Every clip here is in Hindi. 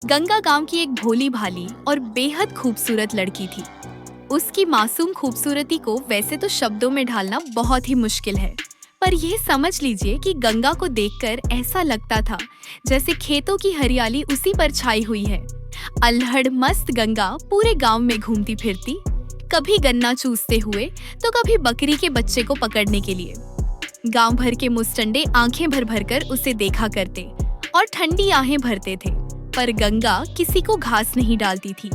गंगा गांव की एक भोली भाली और बेहद खूबसूरत लड़की थी। उसकी मासूम खूबसूरती को वैसे तो शब्दों में ढालना बहुत ही मुश्किल है, पर यह समझ लीजिए कि गंगा को देखकर ऐसा लगता था जैसे खेतों की हरियाली उसी पर छाई हुई है। अल्हड़ मस्त गंगा पूरे गांव में घूमती फिरती, कभी गन्ना चूसते हुए तो कभी बकरी के बच्चे को पकड़ने के लिए। गांव भर के मुस्टंडे आंखें भर भर कर उसे देखा करते और ठंडी आहें भरते थे, पर गंगा किसी को घास नहीं डालती थी।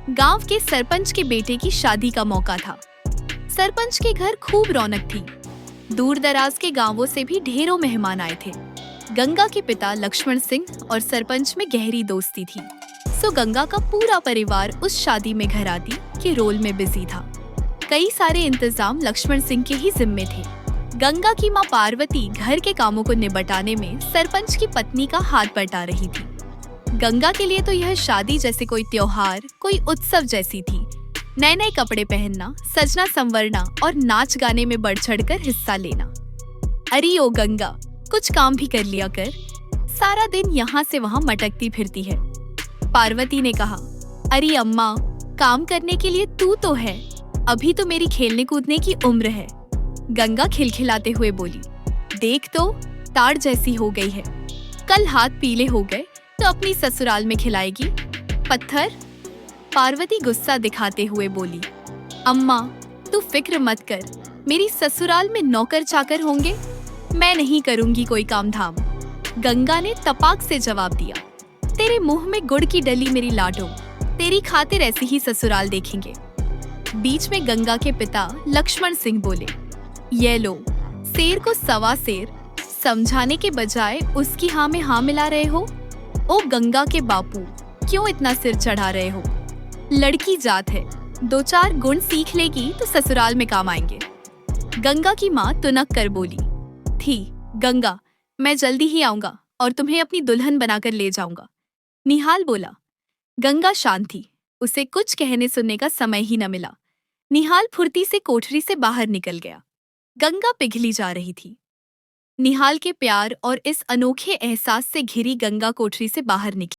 गांव के सरपंच के बेटे की शादी का मौका था। सरपंच के घर खूब रौनक थी। दूर दराज के गांवों से भी ढेरों मेहमान आए थे। गंगा के पिता लक्ष्मण सिंह और सरपंच में गहरी दोस्ती थी, सो गंगा का पूरा परिवार उस शादी में घराती के रोल में बिजी था। कई सारे इंतजाम लक्ष्मण सिंह के ही जिम्मे थे। गंगा की मां पार्वती घर के कामों को निपटाने में सरपंच की पत्नी का हाथ बटा रही थी। गंगा के लिए तो यह शादी जैसे कोई त्योहार, कोई उत्सव जैसी थी। नए नए कपड़े पहनना, सजना संवरना और नाच गाने में बढ़ चढ़कर हिस्सा लेना। अरे ओ गंगा, कुछ काम भी कर लिया कर, सारा दिन यहाँ से वहाँ मटकती फिरती है। पार्वती ने कहा, अरे अम्मा, काम करने के लिए तू तो है, अभी तो मेरी खेलने कूदने की उम्र है। गंगा खिलखिलाते हुए बोली, देख तो, ताड़ जैसी हो गई है। कल हाथ पीले हो गए तो अपनी ससुराल में खिलाएगी पत्थर। पार्वती गुस्सा दिखाते हुए बोली, अम्मा, तू फिक्र मत कर, मेरी ससुराल में नौकर चाकर होंगे, मैं नहीं करूंगी कोई काम धाम। गंगा ने तपाक से जवाब दिया, तेरे मुंह में गुड़ की डली मेरी लाडो, तेरी खातिर ऐसी ही ससुराल देखेंगे। बीच में गंगा के पिता लक्ष्मण सिंह बोले, ये लो, शेर को सवा शेर, समझाने के बजाय उसकी हाँ में हाँ मिला रहे हो। ओ गंगा के बापू, क्यों इतना सिर चढ़ा रहे हो? लड़की जात है, दो चार गुण सीख लेगी तो ससुराल में काम आएंगे। गंगा की माँ तुनक कर बोली, थी गंगा, मैं जल्दी ही आऊंगा और तुम्हें अपनी दुल्हन बनाकर ले जाऊंगा। निहाल बोला। गंगा शांत थी, उसे कुछ कहने सुनने का समय ही न मिला। निहाल फुर्ती से कोठरी से बाहर निकल गया। गंगा पिघली जा रही थी। निहाल के प्यार और इस अनोखे एहसास से घिरी गंगा कोठरी से बाहर निकली।